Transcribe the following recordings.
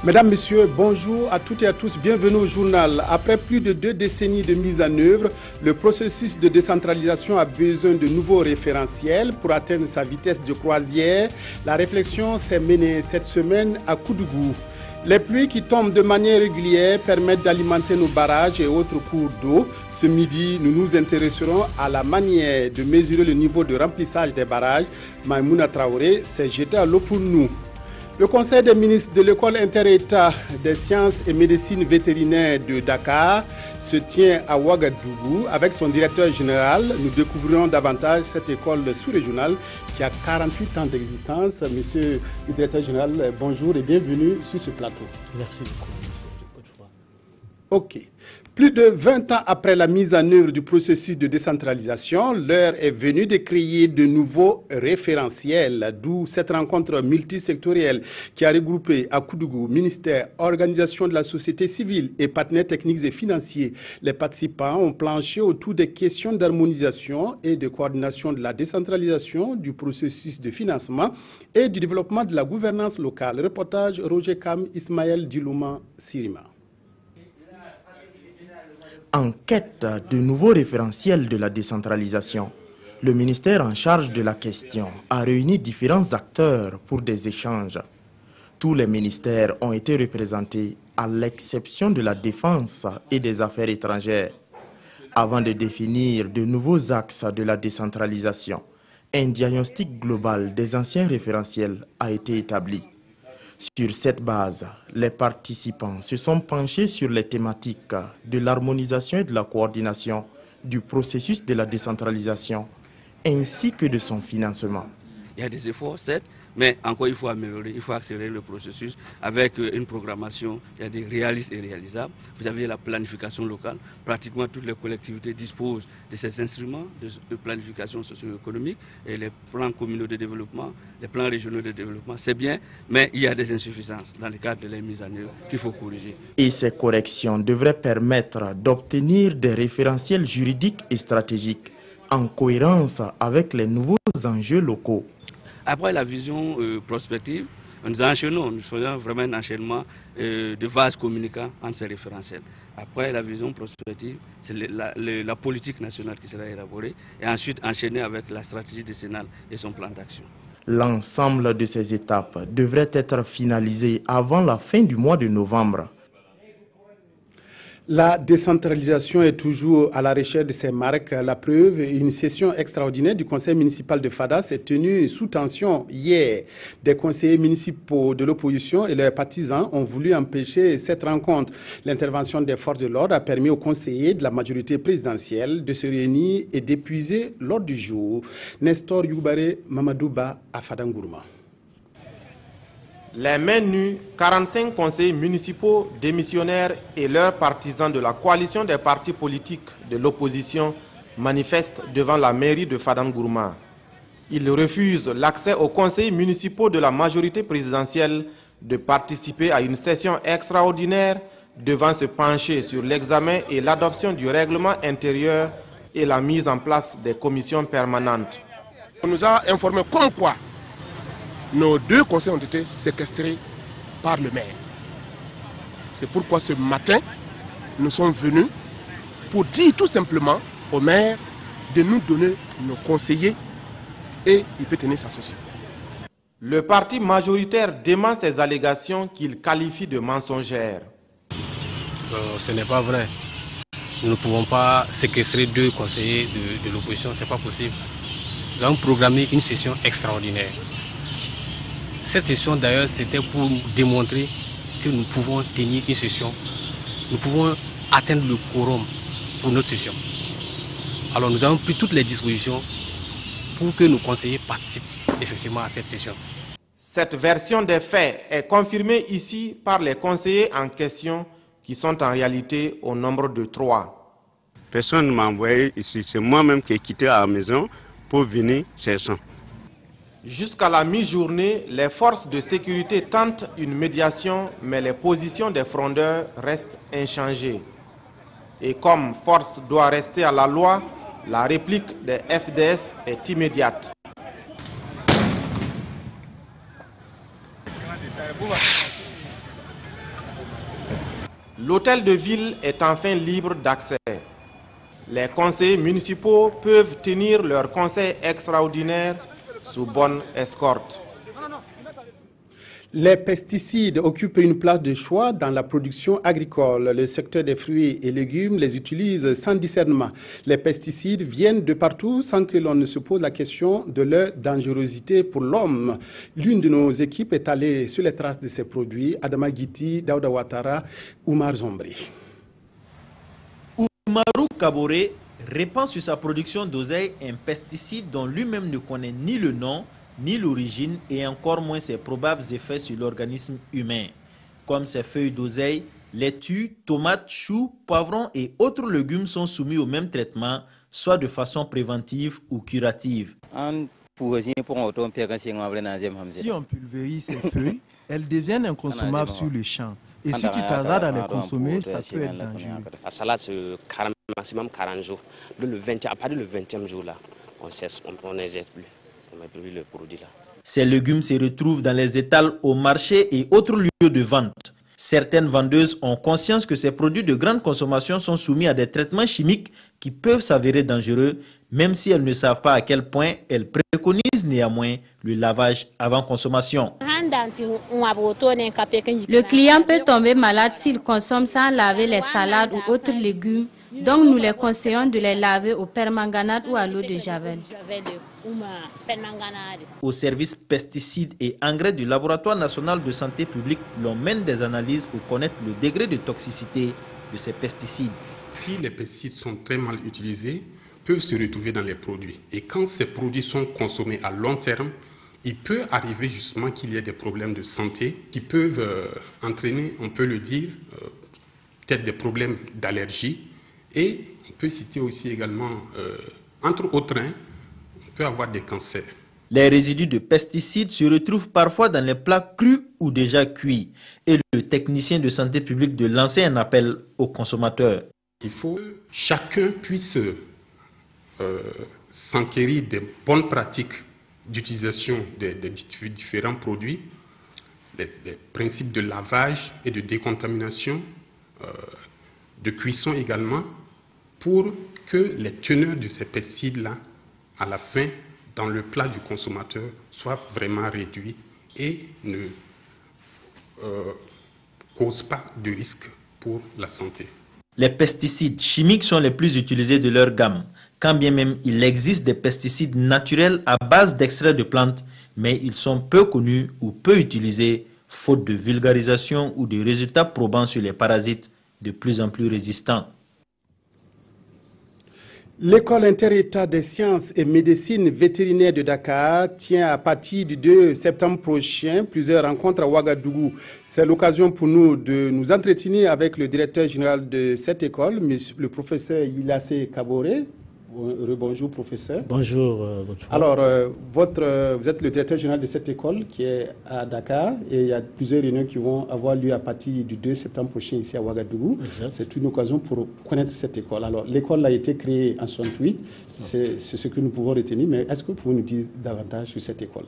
Mesdames, Messieurs, bonjour à toutes et à tous. Bienvenue au journal. Après plus de 2 décennies de mise en œuvre, le processus de décentralisation a besoin de nouveaux référentiels pour atteindre sa vitesse de croisière. La réflexion s'est menée cette semaine à Koudougou. Les pluies qui tombent de manière régulière permettent d'alimenter nos barrages et autres cours d'eau. Ce midi, nous nous intéresserons à la manière de mesurer le niveau de remplissage des barrages. Maïmouna Traoré s'est jetée à l'eau pour nous. Le Conseil des ministres de l'École inter-État des sciences et médecine vétérinaire de Dakar se tient à Ouagadougou avec son directeur général. Nous découvrirons davantage cette école sous-régionale qui a 48 ans d'existence. Monsieur le directeur général, bonjour et bienvenue sur ce plateau. Merci beaucoup, monsieur. Ok. Plus de 20 ans après la mise en œuvre du processus de décentralisation, l'heure est venue de créer de nouveaux référentiels, d'où cette rencontre multisectorielle qui a regroupé à Koudougou ministère, organisation de la société civile et partenaires techniques et financiers. Les participants ont planché autour des questions d'harmonisation et de coordination de la décentralisation du processus de financement et du développement de la gouvernance locale. Reportage Roger Kam, Ismaël Dilouma, Sirima. En quête de nouveaux référentiels de la décentralisation, le ministère en charge de la question a réuni différents acteurs pour des échanges. Tous les ministères ont été représentés à l'exception de la défense et des affaires étrangères. Avant de définir de nouveaux axes de la décentralisation, un diagnostic global des anciens référentiels a été établi. Sur cette base, les participants se sont penchés sur les thématiques de l'harmonisation et de la coordination du processus de la décentralisation, ainsi que de son financement. Il y a des efforts, certes, mais encore il faut améliorer, il faut accélérer le processus avec une programmation, c'est-à-dire réaliste et réalisable. Vous avez la planification locale, pratiquement toutes les collectivités disposent de ces instruments de planification socio-économique et les plans communaux de développement, les plans régionaux de développement, c'est bien, mais il y a des insuffisances dans le cadre de la mise en œuvre qu'il faut corriger. Et ces corrections devraient permettre d'obtenir des référentiels juridiques et stratégiques en cohérence avec les nouveaux enjeux locaux. Après la vision prospective, nous faisons vraiment un enchaînement de vases communicants entre ces référentiels. Après la vision prospective, c'est la politique nationale qui sera élaborée et ensuite enchaînée avec la stratégie décennale et son plan d'action. L'ensemble de ces étapes devrait être finalisé avant la fin du mois de novembre. La décentralisation est toujours à la recherche de ses marques. La preuve, une session extraordinaire du conseil municipal de Fada s'est tenue sous tension hier. Des conseillers municipaux de l'opposition et leurs partisans ont voulu empêcher cette rencontre. L'intervention des forces de l'ordre a permis aux conseillers de la majorité présidentielle de se réunir et d'épuiser l'ordre du jour. Nestor Youbare Mamadouba à Fadangourma. Les mains nues, 45 conseillers municipaux démissionnaires et leurs partisans de la coalition des partis politiques de l'opposition manifestent devant la mairie de Fadangourma. Ils refusent l'accès aux conseillers municipaux de la majorité présidentielle de participer à une session extraordinaire devant se pencher sur l'examen et l'adoption du règlement intérieur et la mise en place des commissions permanentes. On nous a informé comme quoi nos 2 conseils ont été séquestrés par le maire. C'est pourquoi ce matin, nous sommes venus pour dire tout simplement au maire de nous donner nos conseillers et il peut tenir sa session. Le parti majoritaire dément ces allégations qu'il qualifie de mensongères. Ce n'est pas vrai. Nous ne pouvons pas séquestrer 2 conseillers de l'opposition, ce n'est pas possible. Nous avons programmé une session extraordinaire. Cette session d'ailleurs c'était pour démontrer que nous pouvons tenir une session, nous pouvons atteindre le quorum pour notre session. Alors nous avons pris toutes les dispositions pour que nos conseillers participent effectivement à cette session. Cette version des faits est confirmée ici par les conseillers en question qui sont en réalité au nombre de 3. Personne ne m'a envoyé ici, c'est moi-même qui ai quitté la maison pour venir chercher. Jusqu'à la mi-journée, les forces de sécurité tentent une médiation, mais les positions des frondeurs restent inchangées. Et comme force doit rester à la loi, la réplique des FDS est immédiate. L'hôtel de ville est enfin libre d'accès. Les conseillers municipaux peuvent tenir leur conseil extraordinaire sous bonne escorte. Les pesticides occupent une place de choix dans la production agricole. Le secteur des fruits et légumes les utilise sans discernement. Les pesticides viennent de partout sans que l'on ne se pose la question de leur dangerosité pour l'homme. L'une de nos équipes est allée sur les traces de ces produits. Adama Guiti, Daouda Ouattara, Oumar Zombri. Oumarou Kaboré répand sur sa production d'oseille un pesticide dont lui-même ne connaît ni le nom, ni l'origine et encore moins ses probables effets sur l'organisme humain. Comme ces feuilles d'oseille, laitues, tomates, choux, poivrons et autres légumes sont soumis au même traitement, soit de façon préventive ou curative. Si on pulvérise ces feuilles, elles deviennent inconsommables sur le champ. Et si tu tardes à les consommer, ça peut être dangereux. La salade, c'est maximum 40 jours. À partir du 20e jour, là, on ne jette plus. Le produit là. Ces légumes se retrouvent dans les étals au marché et autres lieux de vente. Certaines vendeuses ont conscience que ces produits de grande consommation sont soumis à des traitements chimiques qui peuvent s'avérer dangereux, même si elles ne savent pas à quel point elles préconisent néanmoins le lavage avant consommation. Le client peut tomber malade s'il consomme sans laver les salades ou autres légumes, donc nous les conseillons de les laver au permanganate ou à l'eau de javel. Au service pesticides et engrais du Laboratoire national de santé publique, l'on mène des analyses pour connaître le degré de toxicité de ces pesticides. Si les pesticides sont très mal utilisés, peuvent se retrouver dans les produits. Et quand ces produits sont consommés à long terme, il peut arriver justement qu'il y ait des problèmes de santé qui peuvent entraîner, on peut le dire, peut-être des problèmes d'allergie. Et on peut citer aussi également, entre autres, on peut avoir des cancers. Les résidus de pesticides se retrouvent parfois dans les plats crus ou déjà cuits. Et le technicien de santé publique de lancer un appel aux consommateurs. Il faut que chacun puisse s'enquérir des bonnes pratiques d'utilisation des différents produits, des principes de lavage et de décontamination, de cuisson également, pour que les teneurs de ces pesticides-là, à la fin, dans le plat du consommateur, soient vraiment réduits et ne causent pas de risque pour la santé. Les pesticides chimiques sont les plus utilisés de leur gamme, quand bien même il existe des pesticides naturels à base d'extraits de plantes, mais ils sont peu connus ou peu utilisés, faute de vulgarisation ou de résultats probants sur les parasites de plus en plus résistants. L'école inter-État des sciences et médecine vétérinaire de Dakar tient à partir du 2 septembre prochain plusieurs rencontres à Ouagadougou. C'est l'occasion pour nous de nous entretenir avec le directeur général de cette école, le professeur Ilassé Kaboré. Bonjour professeur. Bonjour. Alors, vous êtes le directeur général de cette école qui est à Dakar et il y a plusieurs réunions qui vont avoir lieu à partir du 2 septembre prochain ici à Ouagadougou. C'est une occasion pour connaître cette école. Alors, l'école a été créée en 1968, c'est ce que nous pouvons retenir, mais est-ce que vous pouvez nous dire davantage sur cette école?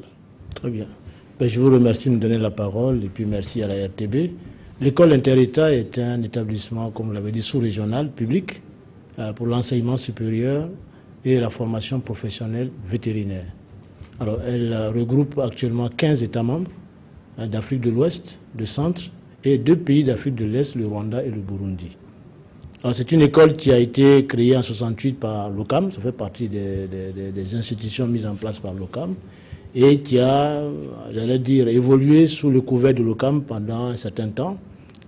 Très bien. Je vous remercie de me donner la parole et puis merci à la RTB. L'école inter-État est un établissement, comme vous l'avez dit, sous-régional, public, pour l'enseignement supérieur et la formation professionnelle vétérinaire. Alors, elle regroupe actuellement 15 États membres d'Afrique de l'Ouest, de Centre, et 2 pays d'Afrique de l'Est, le Rwanda et le Burundi. Alors, c'est une école qui a été créée en 1968 par l'OCAM, ça fait partie des institutions mises en place par l'OCAM, et qui a, j'allais dire, évolué sous le couvert de l'OCAM pendant un certain temps.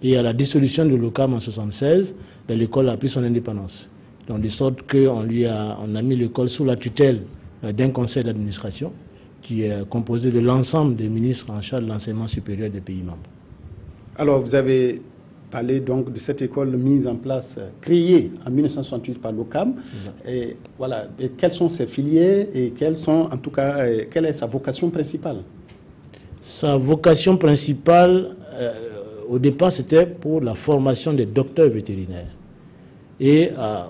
Et à la dissolution de l'OCAM en 1976, l'école a pris son indépendance. Donc, de sorte qu'on a mis l'école sous la tutelle d'un conseil d'administration qui est composé de l'ensemble des ministres en charge de l'enseignement supérieur des pays membres. Alors, vous avez parlé donc de cette école mise en place, créée en 1968 par l'OCAM. Et voilà. Et quelles sont ses filières et quelles est sa vocation principale? Sa vocation principale, au départ, c'était pour la formation des docteurs vétérinaires. Et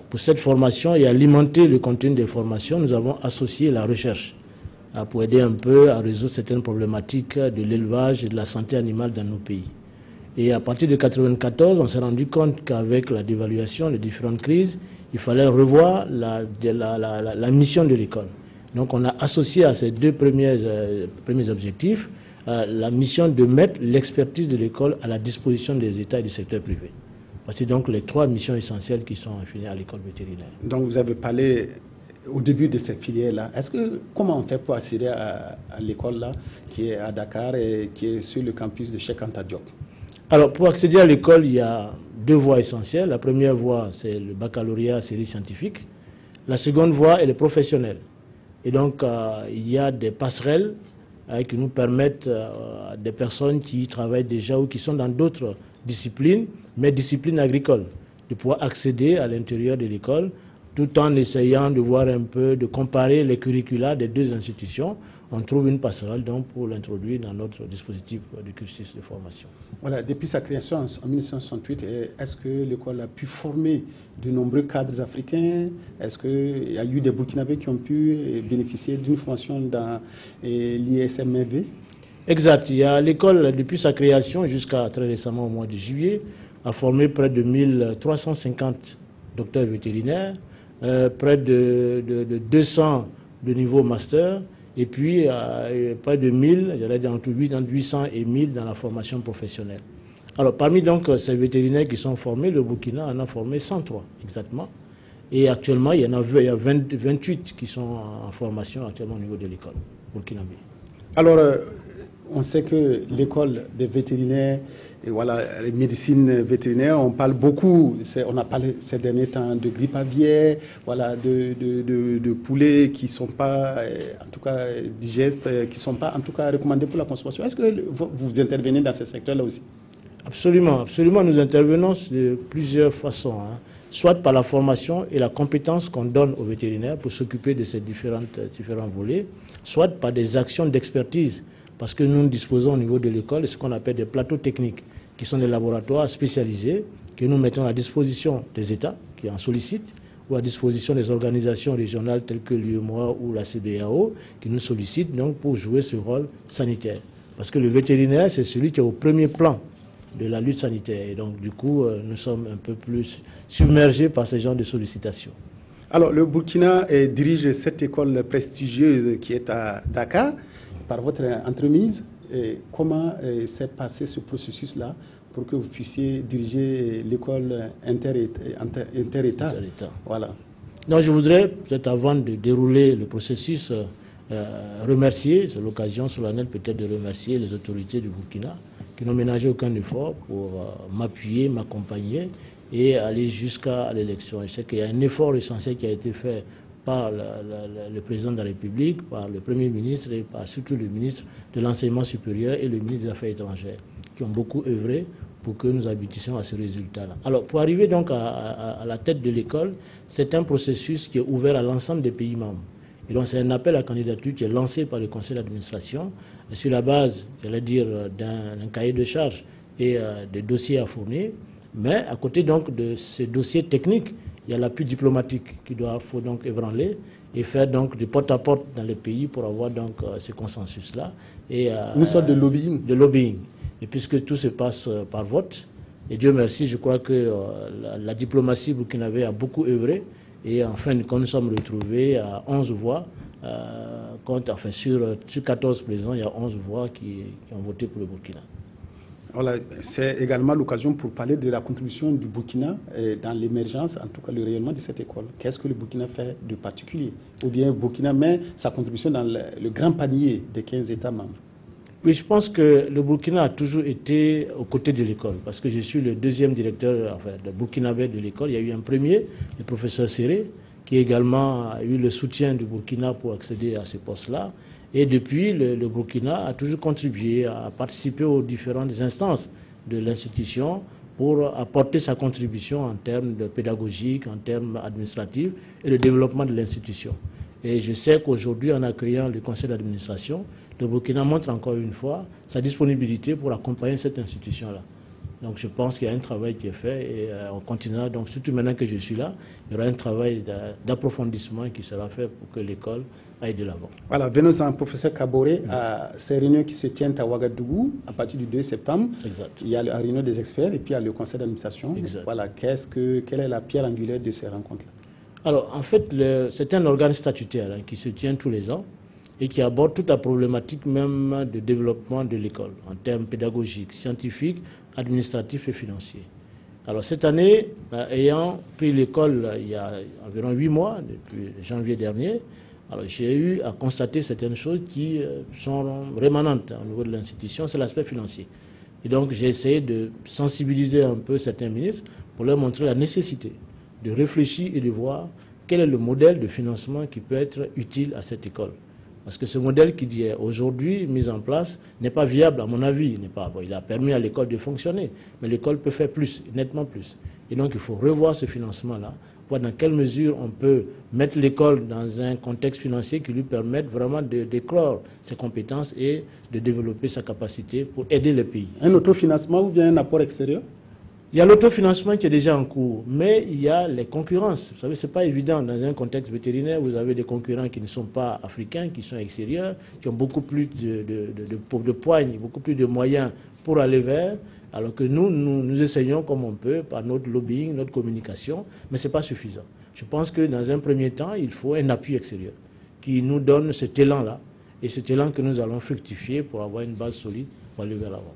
pour cette formation et alimenter le contenu des formations, nous avons associé la recherche pour aider un peu à résoudre certaines problématiques de l'élevage et de la santé animale dans nos pays. Et à partir de 1994, on s'est rendu compte qu'avec la dévaluation, les différentes crises, il fallait revoir la mission de l'école. Donc on a associé à ces deux premiers objectifs la mission de mettre l'expertise de l'école à la disposition des États et du secteur privé. C'est donc les trois missions essentielles qui sont définies à l'école vétérinaire. Donc vous avez parlé au début de cette filière-là. Comment on fait pour accéder à l'école-là qui est à Dakar et qui est sur le campus de Cheikh Anta Diop? Alors pour accéder à l'école, il y a deux voies essentielles. La première voie, c'est le baccalauréat série scientifique. La seconde voie est le professionnel. Et donc il y a des passerelles qui nous permettent à des personnes qui travaillent déjà ou qui sont dans d'autres disciplines, mais disciplines agricoles, de pouvoir accéder à l'intérieur de l'école tout en essayant de voir un peu, de comparer les curricula des deux institutions. On trouve une passerelle donc pour l'introduire dans notre dispositif de cursus de formation. Voilà, depuis sa création en 1968, est-ce que l'école a pu former de nombreux cadres africains? Est-ce qu'il y a eu des Burkinabés qui ont pu bénéficier d'une formation dans l'ISMV? Exact. Il y a l'école, depuis sa création jusqu'à très récemment au mois de juillet, a formé près de 1350 docteurs vétérinaires, près de 200 de niveau master, et puis près de 1000, j'allais dire entre 800 et 1000 dans la formation professionnelle. Alors parmi donc ces vétérinaires qui sont formés, le Burkina en a formé 103 exactement. Et actuellement, il y a 28 qui sont en formation actuellement au niveau de l'école burkinabé. Alors, on sait que l'école des vétérinaires, et voilà, les médecines vétérinaires, on parle beaucoup, on a parlé ces derniers temps de grippe aviaire, voilà, de poulets qui ne sont pas, en tout cas, digestes, qui ne sont pas, en tout cas, recommandés pour la consommation. Est-ce que vous intervenez dans ce secteur-là aussi? Absolument, absolument. Nous intervenons de plusieurs façons, hein. Soit par la formation et la compétence qu'on donne aux vétérinaires pour s'occuper de ces différents volets, soit par des actions d'expertise, parce que nous disposons au niveau de l'école de ce qu'on appelle des plateaux techniques, qui sont des laboratoires spécialisés que nous mettons à disposition des États qui en sollicitent, ou à disposition des organisations régionales telles que l'UEMOA ou la CBAO, qui nous sollicitent donc pour jouer ce rôle sanitaire. Parce que le vétérinaire, c'est celui qui est au premier plan de la lutte sanitaire. Et donc, du coup, nous sommes un peu plus submergés par ce genre de sollicitations. Alors, le Burkina dirige cette école prestigieuse qui est à Dakar, par votre entremise. Comment s'est passé ce processus-là pour que vous puissiez diriger l'école inter-État? Voilà. Donc, je voudrais, peut-être avant de dérouler le processus, remercier, c'est l'occasion solennelle peut-être de remercier les autorités du Burkina qui n'ont ménagé aucun effort pour m'appuyer, m'accompagner et aller jusqu'à l'élection. Je sais qu'il y a un effort essentiel qui a été fait par le président de la République, par le Premier ministre et par surtout le ministre de l'Enseignement supérieur et le ministre des Affaires étrangères, qui ont beaucoup œuvré pour que nous aboutissions à ce résultat-là. Alors, pour arriver donc à la tête de l'école, c'est un processus qui est ouvert à l'ensemble des pays membres. Et donc, c'est un appel à candidature qui est lancé par le conseil d'administration sur la base, j'allais dire, d'un cahier de charges et des dossiers à fournir. Mais à côté donc de ces dossiers techniques, il y a l'appui diplomatique qu'il faut donc ébranler et faire donc du porte-à-porte dans les pays pour avoir donc ce consensus-là. Une sorte de lobbying. De lobbying. Et puisque tout se passe par vote, et Dieu merci, je crois que la diplomatie burkinabé a beaucoup œuvré. Et enfin, quand nous sommes retrouvés à 11 voix, sur 14 présents, il y a 11 voix qui ont voté pour le Burkina. Voilà, c'est également l'occasion pour parler de la contribution du Burkina dans l'émergence, en tout cas le rayonnement de cette école. Qu'est-ce que le Burkina fait de particulier? Ou bien le Burkina met sa contribution dans le grand panier des 15 États membres? Oui, je pense que le Burkina a toujours été aux côtés de l'école, parce que je suis le deuxième directeur de burkinabé de l'école. Il y a eu un premier, le professeur Serré, qui également a eu le soutien du Burkina pour accéder à ce poste-là. Et depuis, le Burkina a toujours contribué à participer aux différentes instances de l'institution pour apporter sa contribution en termes de pédagogique, en termes administratifs et de développement de l'institution. Et je sais qu'aujourd'hui, en accueillant le conseil d'administration, le Burkina montre encore une fois sa disponibilité pour accompagner cette institution-là. Donc je pense qu'il y a un travail qui est fait et on continuera. Donc surtout maintenant que je suis là, il y aura un travail d'approfondissement qui sera fait pour que l'école aille de l'avant. Voilà, venons-en, professeur Kaboré, à ces réunions qui se tiennent à Ouagadougou à partir du 2 septembre. Exact. Il y a la réunion des experts et puis il y a le conseil d'administration. Voilà, quelle est la pierre angulaire de ces rencontres-là? Alors, en fait, c'est un organe statutaire qui se tient tous les ans et qui aborde toute la problématique même de développement de l'école en termes pédagogiques, scientifiques, administratifs et financiers. Alors cette année, ayant pris l'école il y a environ 8 mois, depuis janvier dernier, alors j'ai eu à constater certaines choses qui sont rémanentes au niveau de l'institution, c'est l'aspect financier. Et donc j'ai essayé de sensibiliser un peu certains ministres pour leur montrer la nécessité de réfléchir et de voir quel est le modèle de financement qui peut être utile à cette école. Parce que ce modèle qui est aujourd'hui mis en place n'est pas viable, à mon avis. Il a permis à l'école de fonctionner, mais l'école peut faire plus, nettement plus. Et donc il faut revoir ce financement-là, voir dans quelle mesure on peut mettre l'école dans un contexte financier qui lui permette vraiment d'éclore ses compétences et de développer sa capacité pour aider le pays. Un autofinancement ou bien un apport extérieur? Il y a l'autofinancement qui est déjà en cours, mais il y a les concurrences. Vous savez, ce n'est pas évident. Dans un contexte vétérinaire, vous avez des concurrents qui ne sont pas africains, qui sont extérieurs, qui ont beaucoup plus de poignes, beaucoup plus de moyens pour aller vers, alors que nous essayons comme on peut, par notre lobbying, notre communication, mais ce n'est pas suffisant. Je pense que dans un premier temps, il faut un appui extérieur qui nous donne cet élan-là, et cet élan que nous allons fructifier pour avoir une base solide pour aller vers l'avant.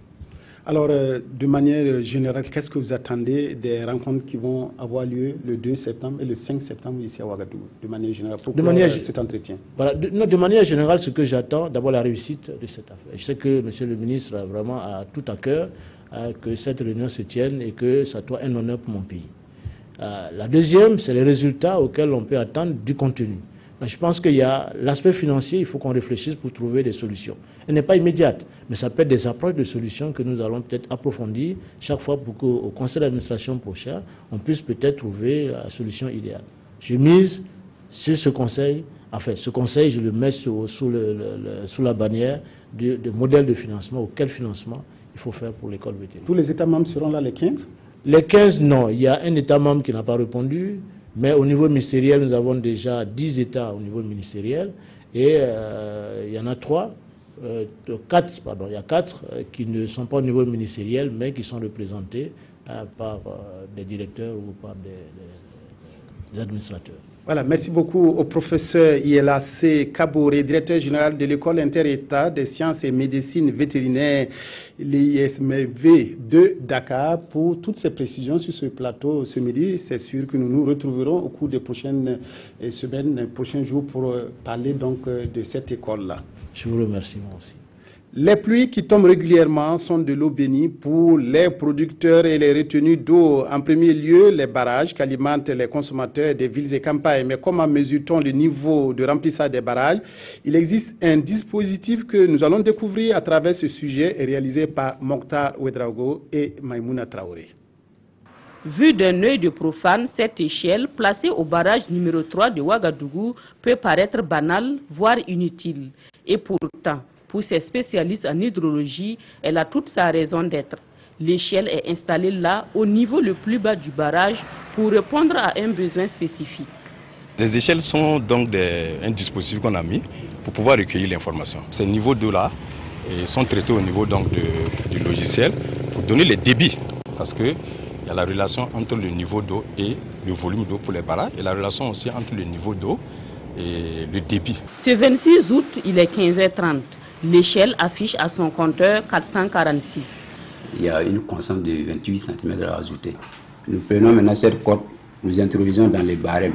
Alors, de manière générale, qu'est-ce que vous attendez des rencontres qui vont avoir lieu le 2 septembre et le 5 septembre ici à Ouagadougou, de manière générale, pour cet entretien? Voilà, de manière générale, ce que j'attends, d'abord la réussite de cette affaire. Je sais que M. le ministre a vraiment tout à cœur que cette réunion se tienne et que ça soit un honneur pour mon pays. La deuxième, c'est les résultats auxquels on peut attendre du contenu. Je pense qu'il y a l'aspect financier, il faut qu'on réfléchisse pour trouver des solutions. Elle n'est pas immédiate, mais ça peut être des approches de solutions que nous allons peut-être approfondir chaque fois pour qu'au conseil d'administration prochain, on puisse peut-être trouver la solution idéale. Je mise sur ce conseil, enfin ce conseil, je le mets sous la bannière de modèle de financement, ou quel financement il faut faire pour l'école vétérinaire. Tous les États membres seront là les 15? Les 15, non. Il y a un État membre qui n'a pas répondu. Mais au niveau ministériel, nous avons déjà 10 États au niveau ministériel et il y en a 4 qui ne sont pas au niveau ministériel mais qui sont représentés par des directeurs ou par des administrateurs. Voilà, merci beaucoup au professeur Yelassé Kaboré, directeur général de l'école inter-État des sciences et médecine vétérinaire, l'ISMV de Dakar, pour toutes ces précisions sur ce plateau ce midi. C'est sûr que nous nous retrouverons au cours des prochaines semaines, prochains jours pour parler donc de cette école-là. Je vous remercie moi aussi. Les pluies qui tombent régulièrement sont de l'eau bénie pour les producteurs et les retenues d'eau. En premier lieu, les barrages qui alimentent les consommateurs des villes et campagnes. Mais comment mesure-t-on le niveau de remplissage des barrages? Il existe un dispositif que nous allons découvrir à travers ce sujet réalisé par Mokhtar Ouedraogo et Maïmouna Traoré. Vue d'un œil de profane, cette échelle, placée au barrage numéro 3 de Ouagadougou, peut paraître banale, voire inutile. Et pourtant, pour ces spécialistes en hydrologie, elle a toute sa raison d'être. L'échelle est installée là, au niveau le plus bas du barrage, pour répondre à un besoin spécifique. Les échelles sont donc un dispositif qu'on a mis pour pouvoir recueillir l'information. Ces niveaux d'eau-là sont traités au niveau donc du logiciel pour donner les débits. Parce qu'il y a la relation entre le niveau d'eau et le volume d'eau pour les barrages, et la relation aussi entre le niveau d'eau et le débit. Ce 26 août, il est 15h30. L'échelle affiche à son compteur 446. Il y a une constante de 28 cm à ajouter. Nous prenons maintenant cette cote, nous introduisons dans les barèmes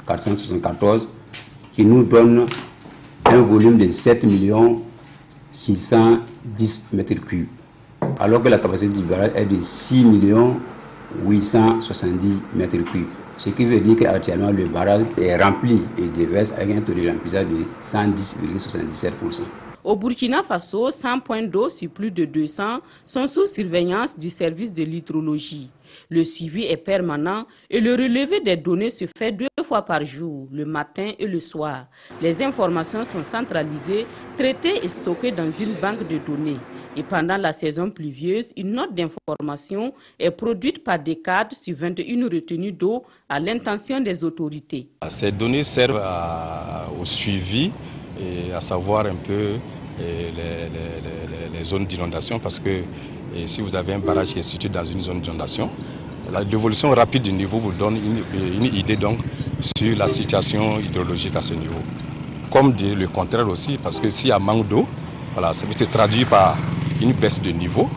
474 qui nous donne un volume de 7 610 m3. Alors que la capacité du barrage est de 6 870 m3. Ce qui veut dire qu'actuellement le barrage est rempli et déverse avec un taux de remplissage de 110,77%. Au Burkina Faso, 100 points d'eau sur plus de 200 sont sous surveillance du service de l'hydrologie. Le suivi est permanent et le relevé des données se fait 2 fois par jour, le matin et le soir. Les informations sont centralisées, traitées et stockées dans une banque de données. Et pendant la saison pluvieuse, une note d'information est produite par des cadres sur 21 retenues d'eau à l'intention des autorités. Ces données servent au suivi et à savoir un peu les zones d'inondation, parce que si vous avez un barrage qui est situé dans une zone d'inondation, l'évolution rapide du niveau vous donne une idée donc sur la situation hydrologique à ce niveau. Comme le contraire aussi, parce que s'il y a manque d'eau, voilà, ça peut se traduire par une baisse de niveau.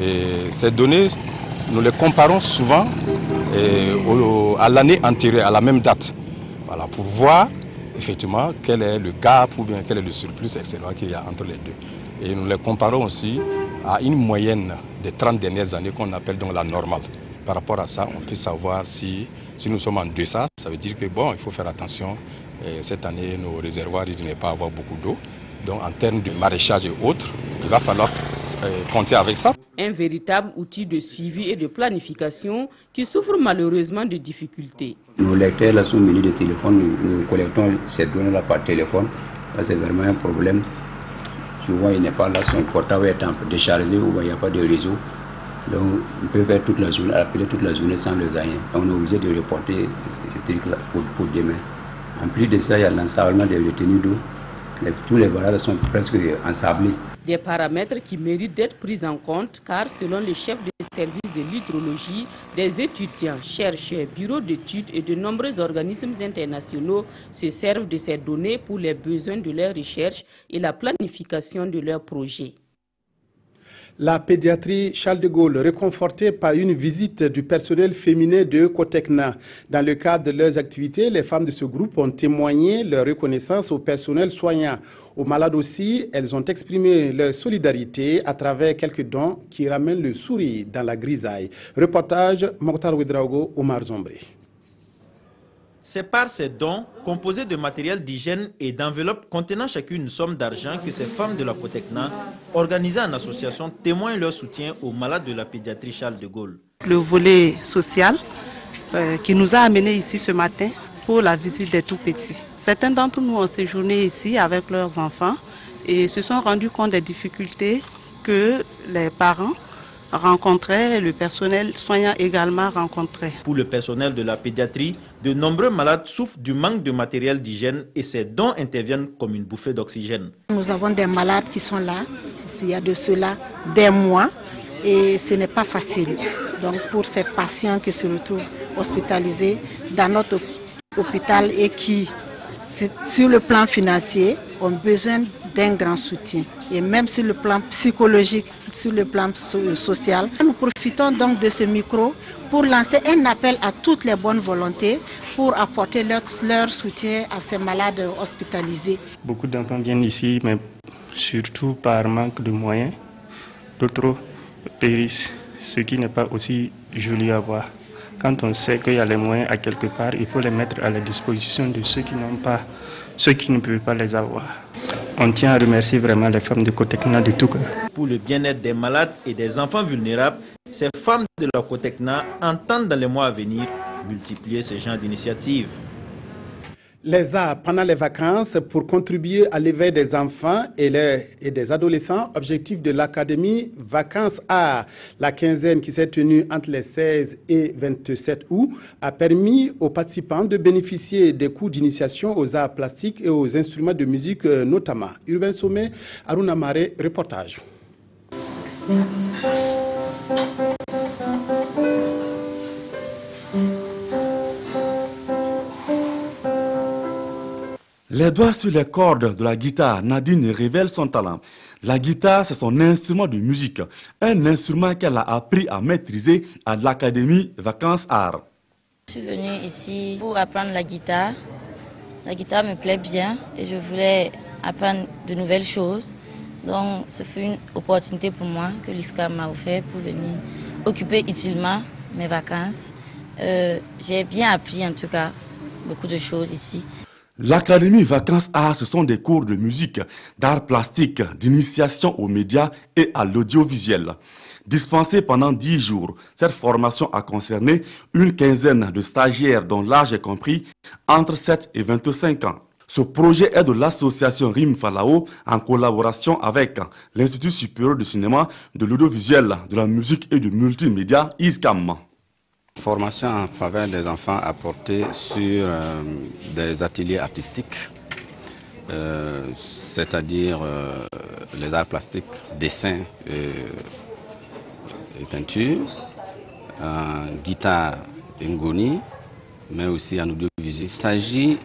Et ces données, nous les comparons souvent à l'année antérieure, à la même date, voilà, pour voir effectivement quel est le gap ou bien quel est le surplus, etc. qu'il y a entre les deux. Et nous les comparons aussi à une moyenne des 30 dernières années qu'on appelle donc la normale. Par rapport à ça, on peut savoir si nous sommes en deçà, ça veut dire que bon, il faut faire attention. Cette année, nos réservoirs risquent de ne pas avoir beaucoup d'eau. Donc en termes de maraîchage et autres, il va falloir compter avec ça. Un véritable outil de suivi et de planification qui souffre malheureusement de difficultés. Nos lecteurs là sont munis de téléphone, nous collectons ces données-là par téléphone. C'est vraiment un problème. Souvent, il n'est pas là, son portable est déchargé ou il n'y a pas de réseau. Donc, on peut faire toute la journée, appeler toute la journée sans le gagner. On est obligé de reporter ce truc-là pour demain. En plus de ça, il y a l'ensablement des retenues d'eau. Tous les barrages sont presque ensablés. Des paramètres qui méritent d'être pris en compte car selon le chef de service de l'hydrologie, des étudiants, chercheurs, bureaux d'études et de nombreux organismes internationaux se servent de ces données pour les besoins de leurs recherches et la planification de leurs projets. La pédiatrie Charles de Gaulle, réconfortée par une visite du personnel féminin de Cotecna. Dans le cadre de leurs activités, les femmes de ce groupe ont témoigné leur reconnaissance au personnel soignant. Aux malades aussi, elles ont exprimé leur solidarité à travers quelques dons qui ramènent le sourire dans la grisaille. Reportage Mokhtar Ouedraogo, Omar Zombré. C'est par ces dons, composés de matériel d'hygiène et d'enveloppes contenant chacune une somme d'argent que ces femmes de la Cotecna, organisées en association, témoignent leur soutien aux malades de la pédiatrie Charles de Gaulle. Le volet social qui nous a amenés ici ce matin pour la visite des tout-petits. Certains d'entre nous ont séjourné ici avec leurs enfants et se sont rendus compte des difficultés que les parents rencontraient, le personnel soignant également rencontrait. Pour le personnel de la pédiatrie, de nombreux malades souffrent du manque de matériel d'hygiène et ces dons interviennent comme une bouffée d'oxygène. Nous avons des malades qui sont là, il y a de cela des mois et ce n'est pas facile. Donc pour ces patients qui se retrouvent hospitalisés dans notre hôpital et qui, sur le plan financier, ont besoin d'un grand soutien. Et même sur le plan psychologique, sur le plan social. Nous profitons donc de ce micro pour lancer un appel à toutes les bonnes volontés pour apporter leur soutien à ces malades hospitalisés. Beaucoup d'enfants viennent ici, mais surtout par manque de moyens. D'autres périssent, ce qui n'est pas aussi joli à voir. Quand on sait qu'il y a les moyens à quelque part, il faut les mettre à la disposition de ceux qui n'ont pas, ceux qui ne peuvent pas les avoir. On tient à remercier vraiment les femmes de Cotecna de tout cœur. Pour le bien-être des malades et des enfants vulnérables, ces femmes de la Cotecna entendent dans les mois à venir multiplier ce genre d'initiatives. Les arts pendant les vacances pour contribuer à l'éveil des enfants et des adolescents. Objectif de l'Académie Vacances Arts. La quinzaine qui s'est tenue entre les 16 et 27 août a permis aux participants de bénéficier des cours d'initiation aux arts plastiques et aux instruments de musique notamment. Urbain Sommet, Aruna Mare, reportage. Les doigts sur les cordes de la guitare, Nadine révèle son talent. La guitare, c'est son instrument de musique, un instrument qu'elle a appris à maîtriser à l'Académie Vacances Arts. Je suis venue ici pour apprendre la guitare. La guitare me plaît bien et je voulais apprendre de nouvelles choses. Donc, ce fut une opportunité pour moi que l'ISCA m'a offert pour venir occuper utilement mes vacances. J'ai bien appris en tout cas beaucoup de choses ici. L'Académie Vacances Arts, ce sont des cours de musique, d'art plastique, d'initiation aux médias et à l'audiovisuel. Dispensée pendant 10 jours, cette formation a concerné une quinzaine de stagiaires dont l'âge est compris entre 7 et 25 ans. Ce projet est de l'association RIM Falao en collaboration avec l'Institut supérieur du cinéma, de l'audiovisuel, de la musique et du multimédia ISCAM. Formation en faveur des enfants apportée sur des ateliers artistiques, c'est-à-dire les arts plastiques, dessin et peinture, en guitare et ngoni, mais aussi en audiovisuel. Il s'agit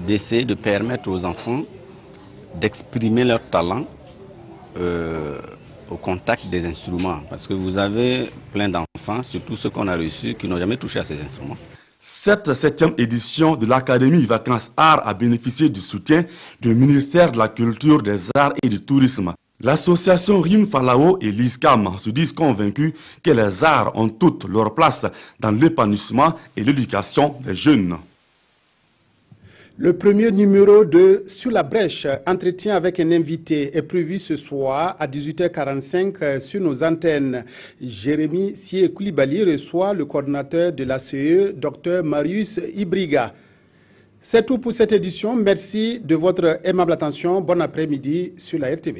d'essayer de permettre aux enfants d'exprimer leur talent au contact des instruments. Parce que vous avez plein d'enfants, surtout ceux qu'on a reçus, qui n'ont jamais touché à ces instruments. Cette 7e édition de l'Académie Vacances Arts a bénéficié du soutien du ministère de la Culture, des Arts et du Tourisme. L'association RIM Falao et l'ISCAM se disent convaincus que les arts ont toute leur place dans l'épanouissement et l'éducation des jeunes. Le premier numéro de Sur la brèche, entretien avec un invité, est prévu ce soir à 18h45 sur nos antennes. Jérémy Sié Koulibaly reçoit le coordinateur de l'ACE, Dr Marius Ibriga. C'est tout pour cette édition. Merci de votre aimable attention. Bon après-midi sur la RTB.